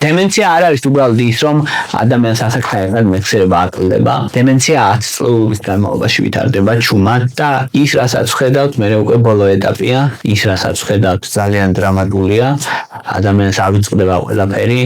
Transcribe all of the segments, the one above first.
დემენცია არ არის უბრალოდ ის, რომ ადამიანს ასაკთან მეხსიერება აკლდება. დემენცია 10 წლების განმავლობაში ვითარდება ჩუმად და ის, რასაც ხედავთ, მე უკვე ბოლო ეტაპია, ის, რასაც ხედავთ, ძალიან დრამატულია. ადამიანს ავიწყდება ყველაფერი,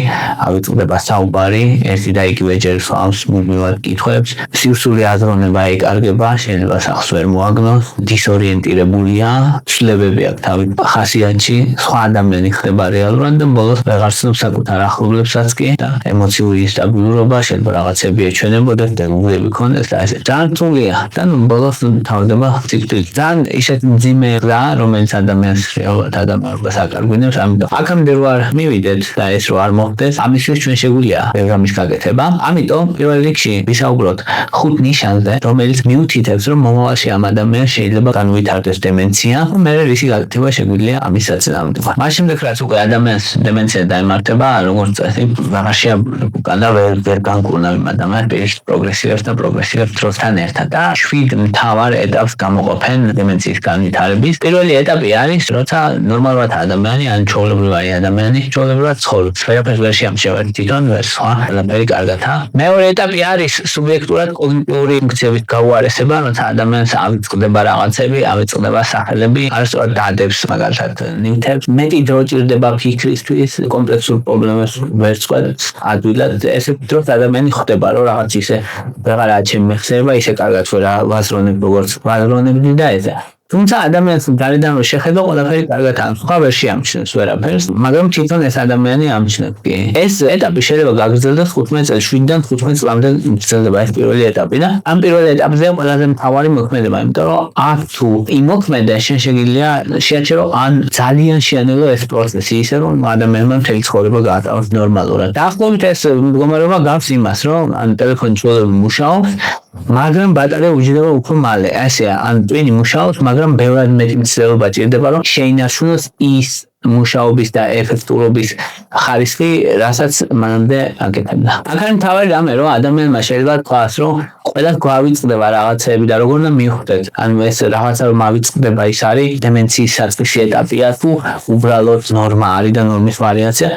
ავიწყდება საუბარი, ერთი და იგივე ჯერ ხავს მუდმივად კითხვებს, სივრცული აზროვნება იკარგება, შეიძლება სახს ვერ მოაგნოს, დისორიენტირებულია, ცვლილებები აქვს თავის ხასიათში, სხვა ადამიანი ხდება რეალურად და ბოლოს ვეღარ ცნობს საკუთარ ახლობლებსაც კი და ემოციური სტაბილურობა შეიძლება რაღაცები ეჩვენებოდეს და გულები ქონდეს და ესე ძალიან რთულია და ბოლოს თავდება ციკლის ძალიან ისეთი მძიმე გზა, რომელიც ადამიანს რეალურად ადამიანობას აკარგვინებს, ამიტომ აქამდე რო არ მივიდეთ და ეს რო არ მოხდეს, ამისთვის ჩვენ შეგვიძლია ბევრ რამის გაკეთება. ამიტომ პირველ რიგში ვისაუბროთ 5 ნიშანზე, რომელიც მიუთითებს, რომ მომავალში ამ ადამიანს შეიძლება განუვითარდეს დემენცია, მე რისი გაკეთება შეგვიძლია ამის საწინააღმდეგოდ. მას შემდეგ რაც უკვე ადამიანს დემენცია დაემართება, როგორც წესი, ვეღარ შეაბრუნებულგან და ვერ განკურნა იმ ადამიანს პროგრესირებს და პროგრესირებს დროსთან ერთად და 7 მთავარ ეტაპს გამოყოფენ დემენციის განვითარების. პირველი ეტაპი არის, როცა ნორმალურად ადამიანი ან ჩვეულებრივი ადამიანი ჩვეულებრივად ცხოვრობს. ყველაფერს ვერ შეამჩნევ თვითონ ვერ სხვა ყველაფერი კარგადაა. მეორე ეტაპი არის სუბიექტურად კოგნიტიური ფუნქციების გაუარესება, როცა ადამიანს ავიწყდება რაღაცები, ავიწყდება სახელები, არასწორად დადებს მაგალითად ნივთებს. მეტი დრო ჭირდება ფიქრისთვის, კომპლექსურ პრობლემებს ვერ წყვეტს ადვილად. ესეთ დროს ადამიანი ხვდება, რომ რაღაც ისე ვეღარაა ჩემი მეხსიერება, ისე კარგად ვერ ვაზროვნებ, როგორც ვაზროვნებდი და ესე. თუმცა ადამიანს გარედან რო შეხედო, ყველაფერი კარგადაა, სხვა ვერ შეამჩნევს ვერაფერს, მაგრამ თვითონ ეს ადამიანი ამჩნევს კი. ეს ეტაპი შეიძლება გაგრძელდეს 15 წელს, 7-დან 15 წლამდე გრძელდება ეს პირველი ეტაპი და ამ პირველ ეტაპზე ყველაზე მთავარი მოქმედება, იმიტომ რომ აქ თუ იმოქმედე, შენ შეგიძლია შეაჩერო ან ძალიან შეანელო ეს პროცესი, ისე რომ ადამიანმა მთელი ცხოვრება გაატაროს ნორმალურად. დაახლოებით ეს მდგომარეობა გავს იმას, რომ ან ტელეფონი ჩვეულებრივ მუშაობს, მაგრამ ბატარეა უჯდება უფრო მალე. ესეა, ან ტვინი მუშაობს, მაგრამ ბევრად მეტი მცდელობა ჭირდება, რომ შეინარჩუნოს ის მუშაობის და ეფექტურობის ხარისხი, რასაც მანამდე აკეთებდა. აქ არის მთავარი რამე, რომ ადამიანმა შეიძლება თქვას, რომ ყველას გვავიწყდება რაღაცები და როგორ უნდა მივხვდეთ. ანუ ეს რაღაცა რომ ავიწყდება, ის არის დემენციის საწყისი ეტაპია თუ უბრალოდ ნორმა არის და ნორმის ვარიაცია.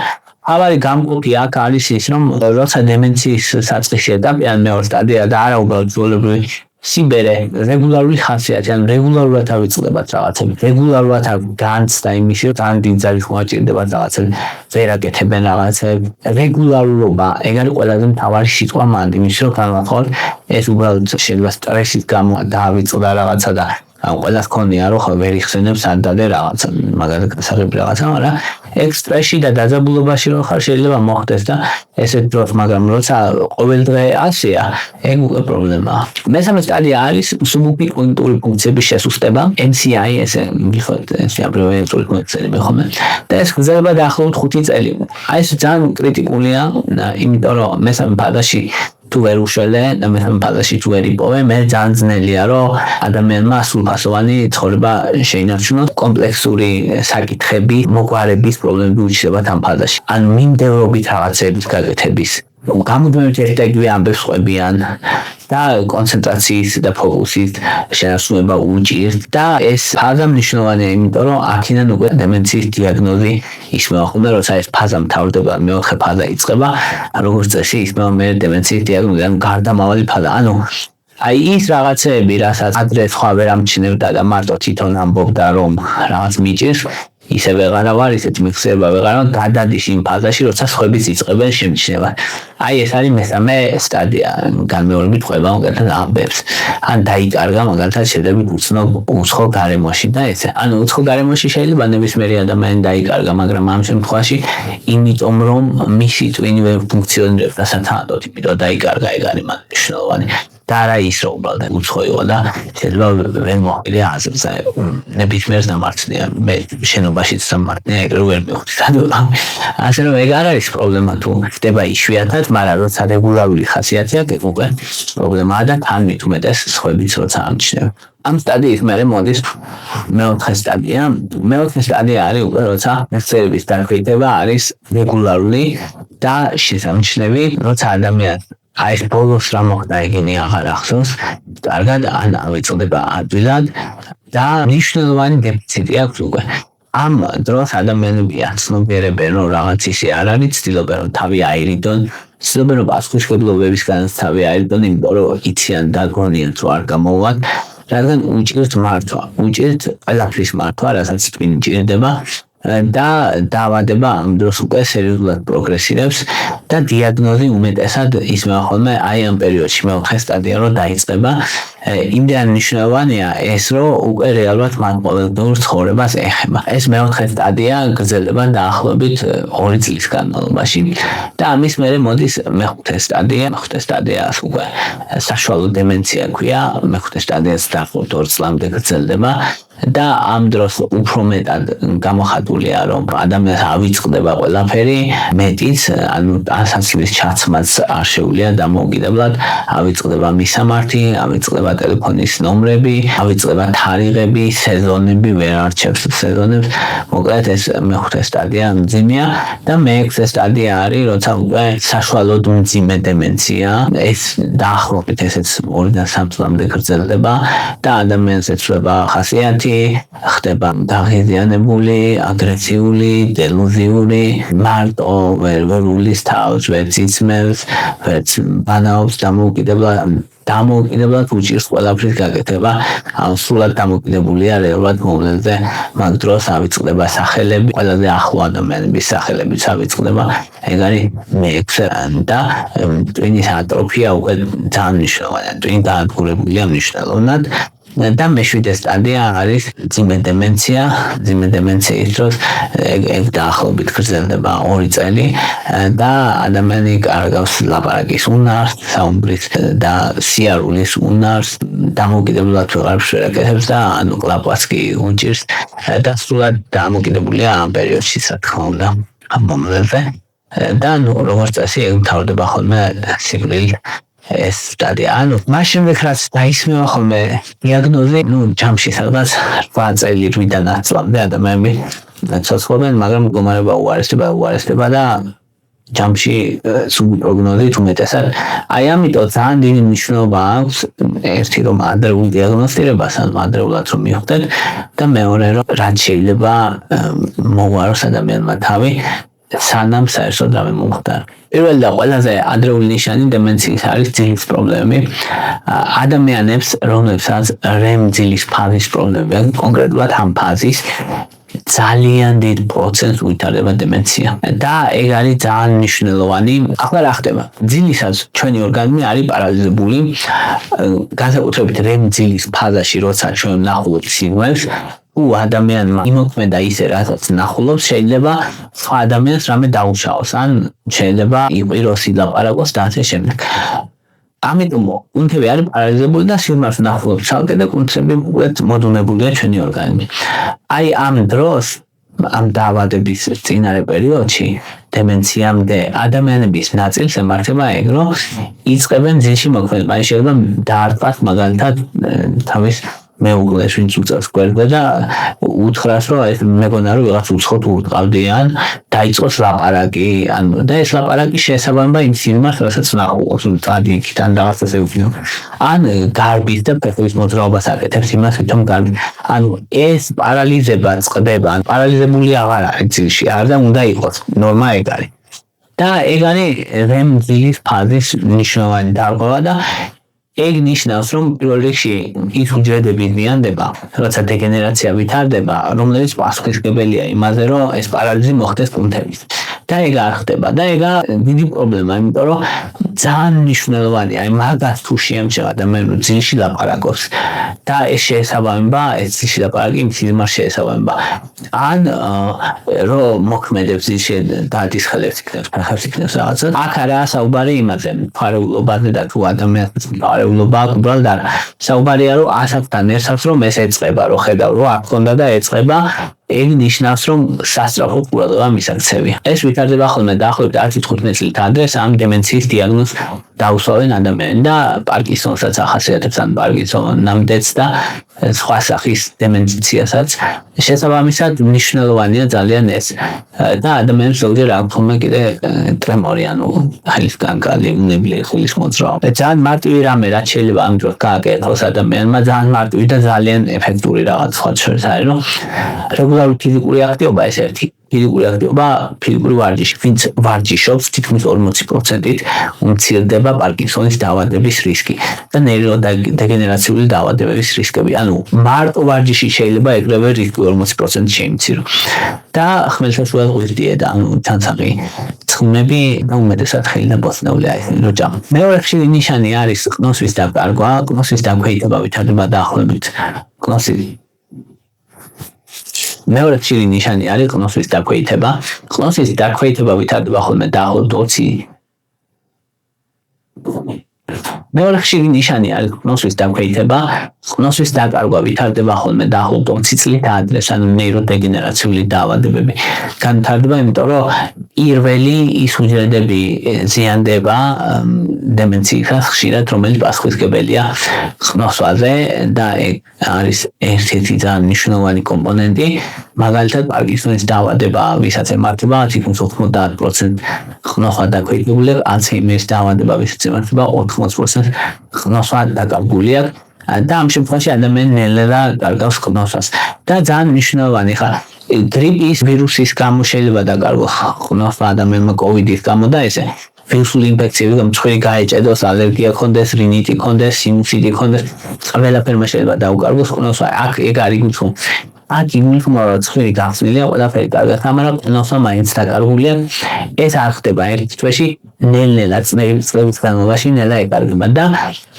ავარი გამყოფი აქ არის ის, რომ როცა დემენციის საწყისი ეტაპი ან მეორე სტადია და არა უბრალოდ ჩვეულებრივი სიბერე, რეგულარული ხასიათი, ან რეგულარულად ავიწყდებათ რაღაცები, რეგულარულად განცდა იმისი, რომ ძალიან დიდი ძალის მოაჭირდებათ რაღაცები, ვერ აკეთებენ რაღაცები, რეგულარულობა, ეგ არის ყველაზე მთავარი სიტყვა მანდ, იმის რომ განვახორ, ეს უბრალოდ შეიძლება სტრესის გამო დაავიწყდა რაღაცა და ყველას ქონია, რომ ვერ იხსენებს ან დადე რაღაცა, მაგალითად გასაღები რაღაცა, მაგრამ ეგ სტრესში და დაძაბულობაში რო ხარ შეიძლება მოხდეს და ესეთ დროს, მაგრამ როცა ყოველ დღე ასეა, ეგ უკვე პრობლემაა. მესამე სტადია არის მსუბუქი კოგნიტური ფუნქციების შესუსტება, MCI, ესე მიხოთ, აბრევიატურით მოიხსენიება ხოლმე. და ეს გრძელდება დაახლოებით 5 წელი. აი ეს ძალიან კრიტიკულია, იმიტომ რომ მესამე ფაზაში თუ ვერ უშველე და მესამე ფაზაში თუ ვერ იპოვე, მე ძალიან ძნელია, რომ ადამიანმა სრულფასოვანი ცხოვრება შეინარჩუნოს, კომპლექსური საკითხები, მოგვარების პრობლემები უჩნდებათ ამ ფაზაში. ან მიმდევრობით რაღაცების გაკეთების. გამუდმებით ერთ და იგივე ამბებს ყვებიან და კონცენტრაციის და ფოკუსის შენარჩუნება უჭირს და ეს ფაზა მნიშვნელოვანია, იმიტომ რომ აქედან უკვე დემენციის დიაგნოზი ისმევა ხოლმე, როცა ეს ფაზა მთავრდება, მეოთხე ფაზა იწყება, როგორც წესი ისმევა მე დემენციის დიაგნოზი, ანუ გარდამავალი ფაზა. ანუ აი ის რაღაცეები, რასაც ადრე სხვა ვერ ამჩნევდა და მარტო თვითონ ამბობდა, რომ რაღაც მიჭირს, ისე ვეღარა ვარ, ისეთი მიხსება ვეღარა, გადადის იმ ფაზაში, როცა სხვებიც იწყებენ შემჩნევა. აი ეს არის მესამე სტადია, განმეორებით ყვება მაგალითად ამბებს. ან დაიკარგა მაგალითად შედებით უცხო გარემოში და ესე. ანუ უცხო გარემოში შეიძლება ნებისმიერი ადამიანი დაიკარგა, მაგრამ ამ შემთხვევაში იმიტომ რომ მისი ტვინი ვერ ფუნქციონირებს დასათანადოდ, იმიტომ დაიკარგა, ეგ არის მნიშვნელოვანი. და არა ის რომ უბრალოდ უცხო იყო და შეიძლება ვერ მოყოლია აზრზე. ნებისმიერს დამარცხნია, მე შენობაშიც დამარცხნია, ეგრე ვერ მივხვდი. ასე რომ ეგ არ არის პრობლემა თუ ხდება იშვიათად, მაგრამ როცა რეგულარული ხასიათი აქვს, ეგ უკვე პრობლემაა და თან მით უმეტეს სხვებიც როცა ამჩნევ. ამ სტადიის მერე მოდის მეოთხე სტადია. მეოთხე სტადია არის უკვე როცა მეხსიერების დაკრიტება არის რეგულარული და შესამჩნევი, როცა ადამიანს აი ეს ბოლოს რა მოხდა ეგენი აღარ ახსოვს, კარგად ან ავიწყდება ადვილად და მნიშვნელოვანი დეფიციტი აქვს უკვე. ამ დროს ადამიანები აცნობიერებენ, რომ რაღაც ისე არ არის, ცდილობენ რომ თავი აირიდონ, ცდილობენ რომ პასუხისმგებლობებისგანაც თავი აირიდონ, იმიტომ რომ იციან დაგონიან რომ არ გამოვან, რადგან უჭირთ მართვა, უჭირთ ყველაფრის მართვა, რასაც თქვენ ჭირდება და დაავადება ამ დროს უკვე სერიოზულად პროგრესირებს და დიაგნოზი უმეტესად ისმევა ხოლმე აი ამ პერიოდში მეოთხე სტადია რომ დაიწყება. იმდენ მნიშვნელოვანია ეს, რომ უკვე რეალურად მან ყოველდღიურ ცხოვრებას ეხება. ეს მეოთხე სტადია გრძელდება დაახლოებით 2 წლის განმავლობაში და ამის მერე მოდის მეხუთე სტადია. მეხუთე სტადიას უკვე საშუალო დემენცია ქვია, მეხუთე სტადიას დაახლოებით 2 წლამდე გრძელდება. და ამ დროს უფრო მეტად გამოხატულია, რომ ადამიანს ავიწყდება ყველაფერი, მეტიც, ანუ ასაცლის ჩაცმაც არ შეუძლია დამოუკიდებლად, ავიწყდება მისამართი, ავიწყდება ტელეფონის ნომრები, ავიწყდება თარიღები, სეზონები, ვერ არჩევს სეზონებს. მოკლედ ეს მეხუთე სტადია მძიმეა და მეექვსე სტადია არის, როცა უკვე საშუალოდ მძიმე დემენცია. ეს დაახლოებით ესეც 2-დან 3 წლამდე გრძელდება და ადამიანს ეცვლება ხასიათი, ხდება დაღიზიანებული, აგრესიული, დელუზიური, მარტო ვერ უვლის თავს, ვერ იცმევს, ვერც ბანაობს დამოუკიდებლად უჭირს ყველაფრის გაკეთება, სრულად დამოკიდებულია რეალურად მოვლენზე, მაგ დროს ავიწყდება სახელები, ყველაზე ახლო ადამიანების სახელებიც ავიწყდება, ეგ არის მეექვსე და ტვინის ატროფია უკვე ძალიან მნიშვნელოვანია, ტვინი დაადგურებულია მნიშვნელოვნად. და მეშვიდე სტადია არის მძიმე დემენცია. მძიმე დემენციის დროს ეგ დაახლოებით გრძელდება 2 წელი და ადამიანი კარგავს ლაპარაკის უნარს, საუბრის და სიარულის უნარს, დამოუკიდებლად ვეღარაფერს ვერ აკეთებს და ანუ კლაპაც კი უნჭირს და სრულად დამოკიდებულია ამ პერიოდში, რა თქმა უნდა, ამ მომვლელზე და როგორც წესი ეგ მთავრდება ხოლმე სიკვდილით. ეს სტადია, ანუ მაშინ ვექრაც დაისმევა ხოლმე დიაგნოზი, ჯამში სადღაც 8 წელი 8-დან 10 წლამდე ადამიანები ცოცხლობენ, მაგრამ მდგომარეობა უარესდება და ჯამში სულ პროგნოზით უმეტესად. აი ამიტომ ძალიან დიდი მნიშვნელობა აქვს ერთი რომ ადრეულ დიაგნოსტირებას, ანუ ადრეულად რომ მიხვდეთ და მეორე რომ რაც შეიძლება მოუაროს ადამიანმა თავი სანამ საერთოდ რამე მომხდარა. პირველი და ყველაზე ადრეული ნიშანი დემენციის არის ძილის პრობლემები. ადამიანებს, რომლებსაც REM ძილის ფაზის პრობლემები აქვს, კონკრეტულად ამ ფაზის ძალიან დიდ პროცენტს ვითარდება დემენცია და ეგ არის ძალიან მნიშვნელოვანი. ახლა რა ხდება? ძილისას ჩვენი ორგანიზმი არის პარალიზებული, განსაკუთრებით REM ძილის ფაზაში, როცა ჩვენ ვნახულობთ სიგნალს, ადამიანმა იმოქმედა ისე, რასაც ნახულობს, შეიძლება სხვა ადამიანს რამე დაუშაოს, ან შეიძლება იყვიროს, ილაპარაკოს და ასე შემდეგ. ამიტომ კუნთები არის პარალიზებული და სიგნალს ნახულობს ცალკე და კუნთები უკეთ მოდუნებულია ჩვენი ორგანიზმი. აი ამ დროს, ამ დაავადების წინარე პერიოდში, დემენციამდე ადამიანების ნაწილს ემართება ეგ, რომ იწყებენ ძილში მოქმედება. აი შეიძლება დაარტყათ მაგალითად თავის მეუღლეს, ვინც უწევს გვერდზე და უთხრას, რომ ეს მეგონა რომ ვიღაც უცხოთ ურტყავდიან, დაიწყოს ლაპარაკი, ანუ და ეს ლაპარაკი შეესაბამება იმ სიგნალს, რასაც ნახულობს, წადი იქით ან რაღაცაზე უკიდო. ან გარბის და ფეხების მოძრაობას აკეთებს, იმას თვითონ გარბი. ანუ ეს პარალიზება წყდება, ან პარალიზებული აღარ არის ძილში, არ და უნდა იყოს, ნორმა ეგ არის. და ეგ არის REM ძილის ფაზის მნიშვნელოვანი დარღვევა და ეგ ნიშნავს, რომ პირველ რიგში ის უჯრედები ზიანდება, როცა დეგენერაცია ვითარდება, რომელიც პასუხისმგებელია იმაზე, რომ ეს პარალიზი მოხდეს კუნთების. და ეგ არ ხდება და ეგ დიდი პრობლემა, იმიტომ რომ ძალიან მნიშვნელოვანია, აი მაგას თუ შეამჩნევ ადამიანს ძილში ლაპარაკობს და ეს შეესაბამება, ეს ძილში ლაპარაკი იმ სიგნალს შეესაბამება. ან რომ მოქმედებს ძილში დადის ხელებს იქნებს, ფეხებს იქნებს რაღაცა. აქ არაა საუბარი იმაზე, ფარეულობაზე და თუ ადამიანს ფარეულობა აქვს, უბრალოდ არა. საუბარია რომ ასაკთან ერთად რომ ეს ეწყება, რომ ხედავ რომ აქ ხონდა და ეწყება, ეგ ნიშნავს, რომ სასწრაფო ყურადღება მისაქცევია. ეს ვითარდება ხოლმე დაახლოებით 10-15 წლით ადრე ამ დემენციის დიაგნოზ პარკინსონს დაუსვავენ ადამიანი და პარკინსონსაც ახასიათებს ან პარკინსონამდეც და სხვა სახის დემენციასაც შესაბამისად მნიშვნელოვანია ძალიან ეს და ადამიანს ზოგჯერ აქვს ხოლმე კიდე ტრემორი ანუ ხილის განკალი უნებლიე ხილის მოძრაობა ძალიან მარტივი რამე რაც შეიძლება ამ დროს გააკეთოს ადამიანმა ძალიან მარტივი და ძალიან ეფექტური რაღაც სხვა შორის არის რომ რეგულარული ფიზიკური აქტივობა ეს ერთი ფიზიკური აქტივობა ფიზიკური ვარჯიში ვინც ვარჯიშობს თითქმის 40%-ით უმცირდება პარკინსონის დაავადების რისკი და ნეიროდეგენერაციული დაავადებების რისკები ანუ მარტო ვარჯიში შეიძლება ეგრევე რისკი 40% შეიმციროს და ხმელთაშუა ზღვის დიეტა ანუ თანსაღი ცხიმები და უმეტესად ხილი და ბოსტნეული არის როჭა მეორე ხშირი ნიშანი არის ყნოსვის დაკარგვა ყნოსვის დაქვეითება ვითარდება დაახლოებით მეორე ხშირი ნიშანი არის ყნოსვის დაქვეითება. ყნოსვის დაქვეითება ვითარდება ხოლმე დაახლოებით 20 მეორე ხშირი ნიშანი არის ყნოსვის დაქვეითება. ყნოსვის დაკარგვა ვითარდება ხოლმე დაახლოებით 20 წლით ადრე, ანუ ნეიროდეგენერაციული დაავადებები განვითარდება, იმიტომ რომ პირველი ის უჯრედები ზიანდება დემენციისას ხშირად, რომელიც პასუხისმგებელია ყნოსვაზე და არის ერთ-ერთი ძალიან მნიშვნელოვანი კომპონენტი. მაგალითად, პარკინსონის დაავადება, ვისაც ემართება, თითქმის 90% ყნოსვა დაქვეითებულია, ალცჰეიმერის დაავადება, ვისაც ემართება, 80% ყნოსვა დაკარგულია. და ამ შემთხვევაში ადამიანი ნელ-ნელა კარგავს ყნოსვას და ძალიან მნიშვნელოვანი ხარ გრიპის ვირუსის გამო შეიძლება დაკარგოს ყნოსვა ადამიანმა კოვიდის გამო და ესე ვირუსული ინფექციები მსხვილი გაეჭედოს ალერგია ქონდეს რინიტი ქონდეს სინუსიტი ქონდეს ყველაფერმა შეიძლება დაუკარგოს ყნოსვა აქ ეგ არის გულწრფელი აქ იმითმარა ცხვირი გახსნილია ყველაფერი კარგად მაგრამ ყნოსვა მაინც დაკარგულია ეს არ ხდება ერთ თვეში ნელ-ნელა წლების განმავლობაში ნელა ეკარგება და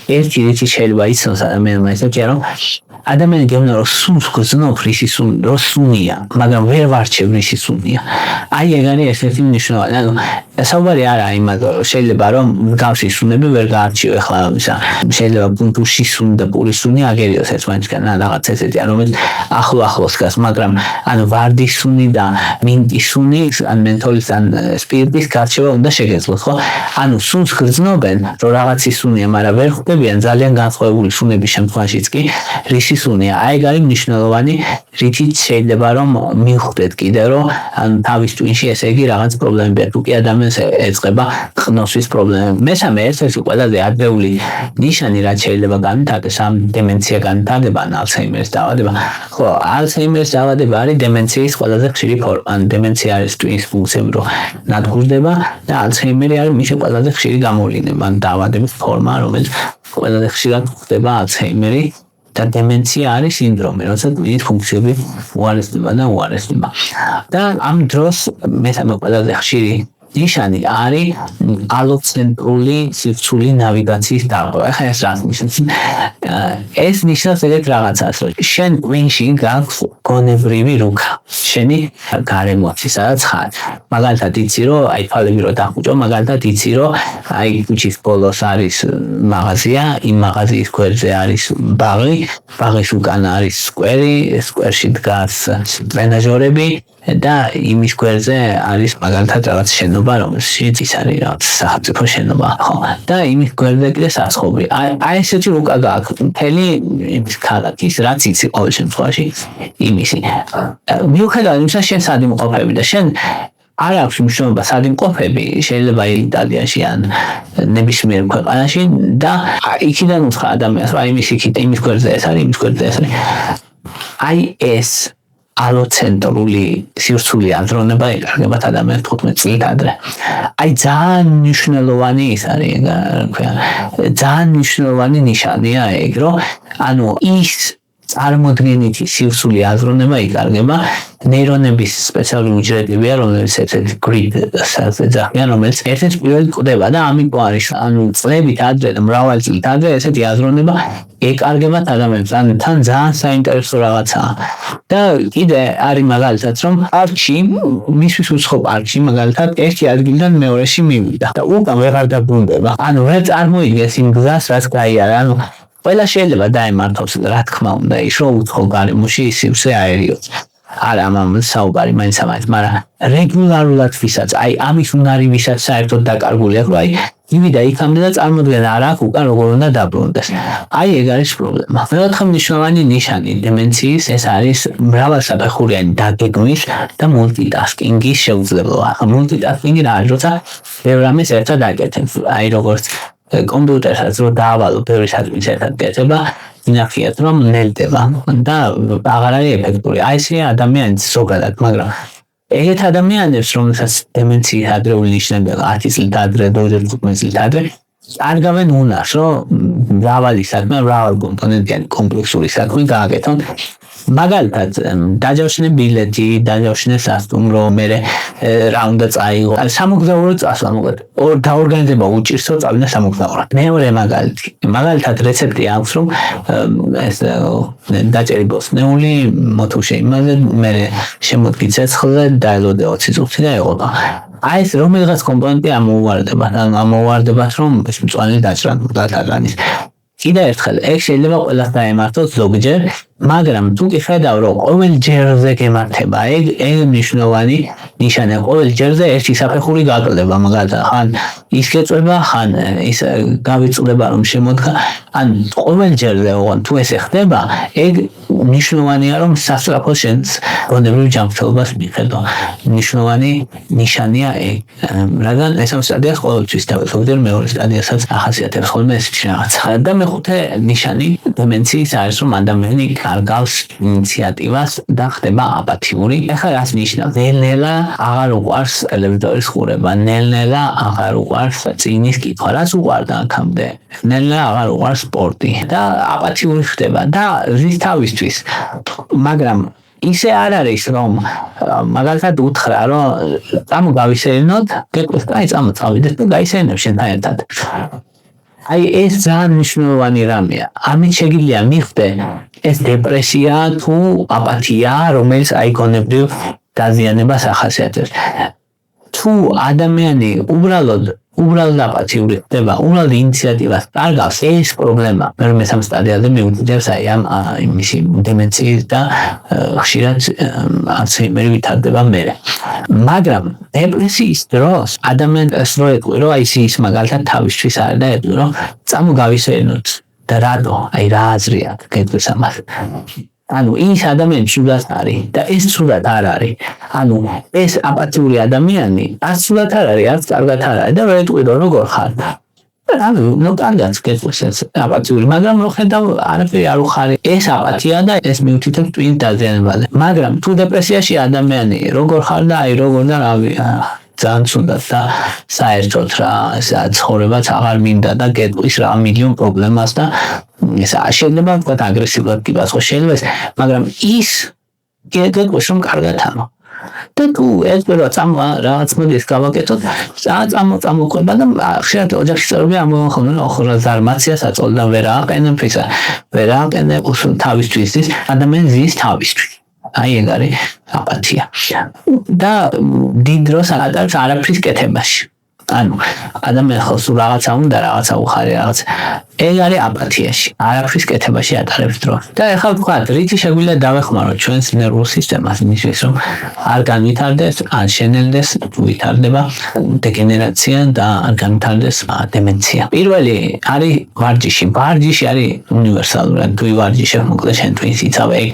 ერთი რიცი შეიძლება იცნოს ადამიანმა ისე რომ ადამიანი გეუბნება რომ სუნს გრძნობ რისი სუნია მაგრამ ვერ ვარჩევ რისი სუნია აი ეგ არის ერთ-ერთი მნიშვნელოვანი ანუ საუბარი არა იმაზე რომ შეიძლება რომ მსგავსი სუნები ვერ გაარჩიო ეხლა შეიძლება პუნქტუში სუნი და პური სუნი აგერიოს ერთმანეთისგან რაღაც ესეთი რომელიც ახლოს გას მაგრამ ანუ ვარდის სუნი და მინტის სუნი ან მენთოლის ან სპირტის გარჩევა უნდა შეგეძლოს ხო ანუ სუნს გრძნობენ რომ რაღაცის სუნია მაგრამ ვერ ხვდებიან ძალიან განსხვავებული სუნების შემთხვევაშიც კი რისი სუნია აი ეგ არის მნიშვნელოვანი რითიც შეიძლება რომ მივხვდეთ კიდე რომ ან თავის ტვინში ესე იგი რაღაც პრობლემები თუ კი ადამიანს ეწყება ყნოსვის პრობლემები მესამე ერთ-ერთი ყველაზე ადრეული ნიშანი რაც შეიძლება განვითარდეს ამ დემენცია განვითარდება ან ალცჰეიმერის დაავადება ხო ალცჰეიმერის დაავადება არის დემენციის ყველაზე ხშირი ფორმა ან დემენცია არის ტვინის ფუნქციები რომ ნადგურდება და ალცჰეიმერი არის მისი ყველაზე ხშირი გამოვლენა ან დაავადების ფორმა რომელიც ყველაზე ხშირად ხდება ალცჰეიმერი და დემენცია არის სინდრომი, როცა ტვინის ფუნქციები უარესდება. და ამ დროს მესამე ყველაზე ხშირი ნიშანი არის ალოცენტრული სივრცული ნავიგაციის დარღვევა. ეხლა ეს რას ნიშნავს? ეს ნიშნავს ეგეთ რაღაცას, რომ შენ ტვინში გაქვს გონებრივი რუქა. შენი გარემოთი, სადაც ხარ. მაგალითად იცი რომ აი თვალები რო დახუჭო, მაგალითად იცი რომ აი ქუჩის ბოლოს არის მაღაზია, იმ მაღაზიის გვერდზე არის ბაღი, ბაღის უკან არის სკვერი, სკვერში დგას ტრენაჟორები და იმის გვერდზე არის მაგალითად რაღაც შენობა, რომელშიც ის არის რაღაც სახელმწიფო შენობა, ხო? და იმის გვერდზე კიდე სასხობი. აი ესეთი რუკა გაქვს მთელი იმის ქალაქის, რაც იცი ყოველ შემთხვევაში იმისი. მიუხედავად იმისა, შენ სად იმყოფები და შენ არ აქვს მნიშვნელობა სად იმყოფები, შეიძლება იტალიაში ან ნებისმიერ ქვეყანაში და იქიდან უთხრა ადამიანს, რომ იმის გვერდზე ეს არის, იმის გვერდზე ეს არის. აი ეს ალოცენტრული სივრცული აზროვნება ეკარგებათ ადამიანს 15 წლით ადრე. აი ძალიან მნიშვნელოვანი ის არის, ძალიან მნიშვნელოვანი ნიშანია ეგ, რომ ანუ ის წარმოდგენითი სივრცული აზროვნება იკარგება ნეირონების სპეციალური უჯრედებია, რომელიც ერთ-ერთი გრიდს ეძახიან, რომელიც ერთ-ერთი პირველი ყდება და ამიტომ არის ანუ წლებით ადრე და მრავალი წლით ადრე ესეთი აზროვნება ეკარგებათ ადამიანს. ანუ თან ძალიან საინტერესო რაღაცაა. და კიდე არის მაგალითად რომ პარკში, მისთვის უცხო პარკში მაგალითად ერთი ადგილიდან მეორეში მივიდა და უკან ვეღარ დაბრუნდება. ანუ ვერ წარმოიდგენს იმ გზას, რაც გაიარა. ანუ ყველა შეიძლება დაემართოს, რა თქმა უნდა, ის რომ უცხო გარემოში სივრცე აერიოს. არა ამ საუბარი მაინც, მაგრამ რეგულარულად ვისაც, აი ამის უნარი ვისაც საერთოდ დაკარგული აქვს, აი მივიდა იქამდე და წარმოდგენა არ აქვს უკან როგორ უნდა დაბრუნდეს. აი ეგ არის პრობლემა. მეოთხე მნიშვნელოვანი ნიშანი დემენციის ეს არის მრავალსაფეხურიანი დაგეგმვის და მულტიტასკინგის შეუძლებლობა. მულტიტასკინგი რა არის? როცა ბევრ რამეს ერთად აკეთებ. აი როგორც კომპიუტერსაც რო დაავალო ბევრი საქმის ერთად კეთება, ინახიათ რომ ნელდება და აღარ არის ეფექტური. აი ესე ადამიანის ზოგადად, მაგრამ ეგეთ ადამიანებს, რომელსაც დემენციის ადრეული ნიშნები 10 წლით ადრე, 15 წლით ადრე, არგავენ უნარს, რომ მრავალი საქმე, მრავალკომპონენტიანი კომპლექსური საქმე გააკეთონ. მაგალითად, დაჯავშნე ბილეთი, დაჯავშნე სასტუმრო, მერე რა უნდა წაიღო. სამოგზაურო წასვლა, მოკლედ, დაორგანიზება უჭირსო წავიდა სამოგზაუროდ. მეორე მაგალითად რეცეპტი აქვს, რომ ეს დაჭერიბოს ნეული მოთუშე იმაზე, მერე შემოდგი ცეცხლზე, დაელოდე 20 წუთი და ეყობა. აი ეს რომელიღაც კომპონენტი ამოუვარდებათ, რომ ეს მწვანე დაჭრა დათარგმნის. კიდევ ერთხელ, ეგ შეიძლება ყველას დაემართოს ზოგჯერ, მაგრამ თუ კი ხედავ, რომ ყოველ ჯერზე გემართება, ეგ მნიშვნელოვანი ნიშანია. ყოველ ჯერზე ერთი საფეხური გაკლდება, მაგალითად, ხან ის გეწვება, ხან ის გავიწლება, რომ შემოდგა. ან ყოველ ჯერზე, თუ ესე ხდება, ეგ მნიშვნელოვანია, რომ სასწრაფო შენს გონებრივ ჯანმრთელობას მიხედო. მნიშვნელოვანი ნიშანია ეგ. რადგან მესამე სტადიას ყოველთვის თავისუფლად მეორე სტადიასაც ახასიათებს ხოლმე ეს რაღაცა. და მეხუთე ნიშანი დემენციის არის, რომ ადამიანი კარგავს ინიციატივას და ხდება აპათიური. ეხლა რას ნიშნავს? ნელ-ნელა აღარ უყვარს ტელევიზორის ყურება, ნელ-ნელა აღარ უყვარს წიგნის კითხვა, რაც უყვარდა აქამდე. ნელ-ნელა აღარ უყვარს სპორტი და აპათიური ხდება და რის თავისთვის. მაგრამ ისე არ არის, რომ მაგალითად უთხრა, რომ წამოგავისეირნოთ, გეტყვის, აი წამოწავიდეთ და გაისეირნებ შენთან ერთად. აი ეს ძალიან მნიშვნელოვანი რამეა. ამით შეგიძლია მიხვდე ეს დეპრესია თუ აპათია, რომელიც აი გონებრივ დაზიანებას ახასიათებს. თუ ადამიანი უბრალოდ აპათიური ხდება, უბრალოდ ინიციატივას კარგავს, ეს პრობლემა მესამე სტადიაზე მიუძღებს აი ამ მისი დემენციის და ხშირად ალცჰაიმერი ვითარდება მერე. მაგრამ დეპრესიის დროს ადამიანს რო ეტყვი, რომ აი ის მაგალითად თავისთვის არის და ეტყვი, რომ წამოგავისეირნოთ და რატო? აი რა აზრი აქვს გეტყვის ამას? ანუ ის ადამიანი სულად არის და ეს სულად არ არის. ანუ ეს აპათიური ადამიანი არც სულად არ არის, არც კარგად არ არის და რო ეტყვი, რომ როგორ ხარ? ანუ კარგად გეტყვის ეს აპათიური, მაგრამ რო ხედავ არაფერი არ უხარი. ეს აპათია და ეს მიუთითებს ტვინის დაზიანებაზე. მაგრამ თუ დეპრესიაში ადამიანი როგორ ხარ და აი როგორ და რავი ძალიან ცუდად და საერთოდ რა ცხოვრებაც აღარ მინდა და გეტყვის რა მილიონ პრობლემას და ეს შეიძლება ვთქვათ აგრესიულად კი პასუხი შეიძლება ეს, მაგრამ ის გეტყვის რომ კარგად ამა. და თუ ეწევა რაღაც მოდის გავაკეთოთ, წამოყვება და ხშირად ოჯახში წევრები ამბობენ ხოლმე, ხო რა ზარმაციას აწოლდა ვერ აყენებ ისა, ვერ აყენებ თავისთვის ის ადამიანი ზის თავისთვის. აი ეგ არის აპათია. და დიდ დროს ატარებს არაფრის კეთებაში. ანუ ადამიანი ხო სულ რაღაცა უნდა, რაღაცა უხარი, რაღაც. ეგ არის აპათიაში. არაფრის კეთებაში ატარებს დროს. და ეხლა ვთქვათ, რითი შეგვიძლია დავეხმაროთ ჩვენს ნერვულ სისტემას იმისთვის, რომ არ განვითარდეს, არ შენელდეს, ვითარდება დეგენერაცია და არ განვითარდეს დემენცია. პირველი არის ვარჯიში. ვარჯიში არის უნივერსალური. თუ ვარჯიშებ, მოკლედ შენ twins იცავ ეგ.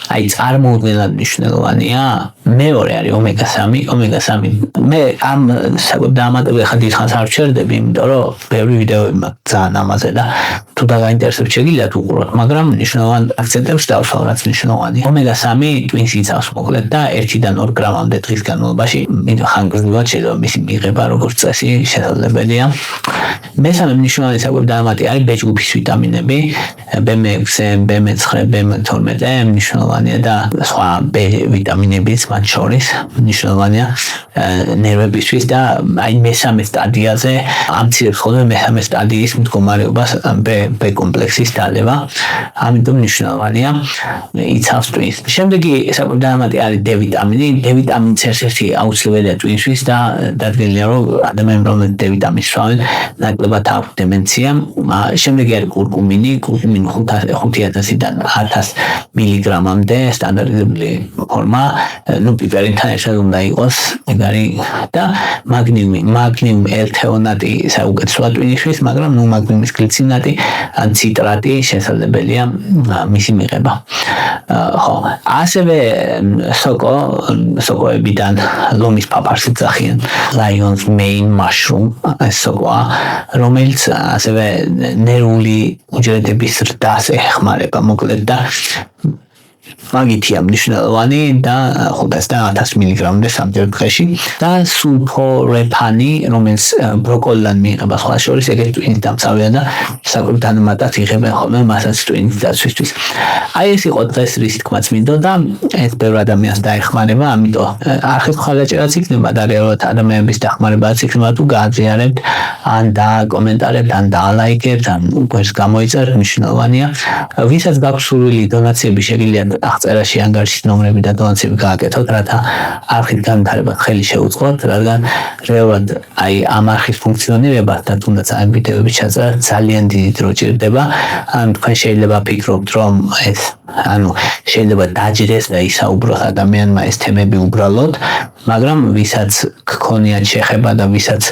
აი წარმოუდგენლად მნიშვნელოვანია. მეორე არის ომეგა-3. მე ამ დამატებულ ხა დიდხანს არ ვჩერდები, იმიტომ რომ ბევრი ვიდეოები მაქვს ძალიან ამაზე და თუ დაგაინტერესებთ შეგიძლიათ უყუროთ, მაგრამ მნიშვნელოვან აქცენტებს დავსვამ, რაც მნიშვნელოვანია. ომეგა-3 twins იცავს მოკლედ და 1-დან 2 გრამამდე დღის განმავლობაში ხანგრძლივად შეიძლება მისი მიღება როგორც წესი შესაძლებელია. მესამე მნიშვნელოვანი საკვებდამატი არის ბეჭდვის ვიტამინები, B6, B9, B12 მნიშვნელოვანია და სხვა B ვიტამინებიც მათ შორის მნიშვნელოვანია ნერვებისთვის და აი მესამე სტადიაზე ამცირებს ხოლმე მესამე სტადიის მდგომარეობას B კომპლექსის დალევა. ამიტომ მნიშვნელოვანია იცავს twins. შემდეგი საკვებდამატი არის D ვიტამინი. D ვიტამინიც ერთ-ერთი აუცილებელია twinsთვის და დადგენილია რომ ადამიანები რომლებიც D ვიტამინს სვამენ, გამოკლებად აქვს დემენცია. შემდეგი არის კურკუმინი 5000-დან 1000 მილიგრამამდე სტანდარტიზებული ფორმა. პიპერინთან ერთად უნდა იყოს ეგ არის და მაგნიუმ ელთეონატი საუკეთესოა ტვინისთვის, მაგრამ მაგნიუმის გლიცინატი ან ციტრატი შესაძლებელია მისი მიღება. ხო, ასევე სოკოებიდან ლომის ფაფარს იძახიან Lion's Mane mushroom ეს სოკოა, რომელიც ასევე ნერვული უჯრედების ზრდას ეხმარება, მოკლედ და მაგითია მნიშვნელოვანი და 500-1000 მილიგრამამდე სამჯერ დღეში და სულფორეფანი, რომელიც ბროკოლიდან მიიღება სხვა შორის, ეგრეთ ტვინის დამცავია და საკვებ დანამატად იღებენ ხოლმე მასაც ტვინის დაცვისთვის. აი ეს იყო დღეს რის თქმაც მინდოდა, ეს ბევრ ადამიანს დაეხმარება, ამიტომ არხით ხალაჭერაც იქნება და რეალურად ადამიანების დახმარებაც იქნება თუ გააზიარებთ ან დააკომენტარებთ ან დაალაიქებთ ან გვერდს გამოიწერთ, მნიშვნელოვანია. ვისაც გაქვს სურვილი დონაციები შეგიძლიათ აღწერაში ანგარიშის ნომრები და დონაციები გააკეთოთ, რათა არხით განვითარებას ხელი შეუწყოთ, რადგან რეალურად აი ამ არხის ფუნქციონირებას და თუნდაც ამ ვიდეოების ჩაწერა ძალიან დიდი დრო ჭირდება. თქვენ შეიძლება ფიქრობთ, რომ ეს შეიძლება დაჯდეს და ისაუბროს ადამიანმა ეს თემები უბრალოდ, მაგრამ ვისაც გქონიათ შეხება და ვისაც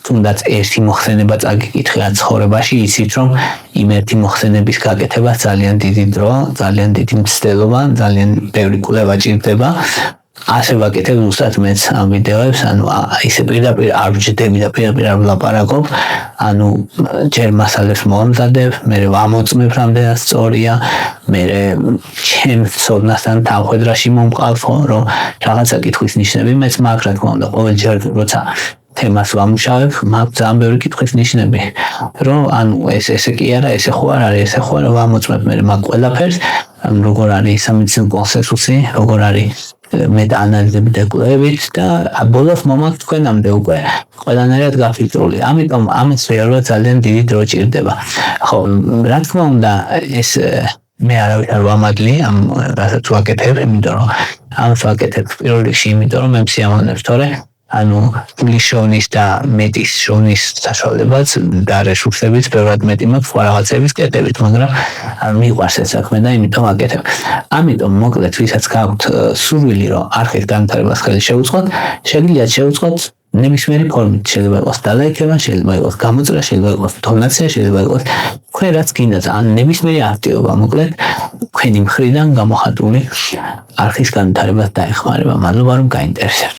თუნდაც ერთი მოხსენება წაგიკითხეთ ცხოვრებაში, იცით რომ იმ ერთი მოხსენების გაკეთება ძალიან დიდი დრო, ძალიან დიდი მცდელობა, ძალიან ბევრი კვლევა ჭირდება. ასე ვაკეთებ უბრალოდ მეც ამ ვიდეოებს, ისე პირდაპირ არ ვჯდები და პირდაპირ არ ვლაპარაკობ, ჯერ მასალებს მომზადებ, მერე ვამოწმებ რამდენად სწორია, მერე ჩემს ცოდნასთან თანხვედრაში მომყავ, რომ რაღაცა კითხვის ნიშნები მეც მაქვს, რა თქმა უნდა, ყოველჯერ როცა თემას ვამუშავებ, მაქვს ძალიან ბევრი კითხვის ნიშნები, რომ ესე კი არა, ესე ხო არ არის, ესე ხო არა, ვამოწმებ მერე მაგ ყველაფერს, როგორ არის სამედიცინო კონსენსუსი, როგორ არის მეტაანალიზები და კვლევებით და ბოლოს მომაქვს თქვენამდე უკვე ყველანაირად გაფილტრული. ამიტომ ამას რეალურად ძალიან დიდი დრო ჭირდება. ხო, რა თქმა უნდა, ეს მე არავის არ ვამადლი ამ რასაც ვაკეთებ, იმიტომ რომ ამას ვაკეთებ პირველ რიგში, იმიტომ რომ მე მსიამოვნებს, თორე ფულის შოვნის და მეტის შოვნის საშუალებაც და რესურსებიც ბევრად მეტი მაქვს სხვა რაღაცების კეთებით, მაგრამ მიყვარს ეს საქმე და იმიტომ ვაკეთებ. ამიტომ მოკლედ ვისაც გაქვთ სურვილი, რომ არხით განვითარებას ხელი შეუწყოთ, შეგიძლიათ შეუწყოთ ნებისმიერი ფორმით, შეიძლება იყოს დალაიქება, შეიძლება იყოს გამოწვევა, შეიძლება იყოს დონაცია, შეიძლება იყოს თქვენ რაც გინდათ, ან ნებისმიერი აქტივობა, მოკლედ თქვენი მხრიდან გამოხატული არხის განვითარებას დაეხმარება. მადლობა რომ გაინტერესებთ.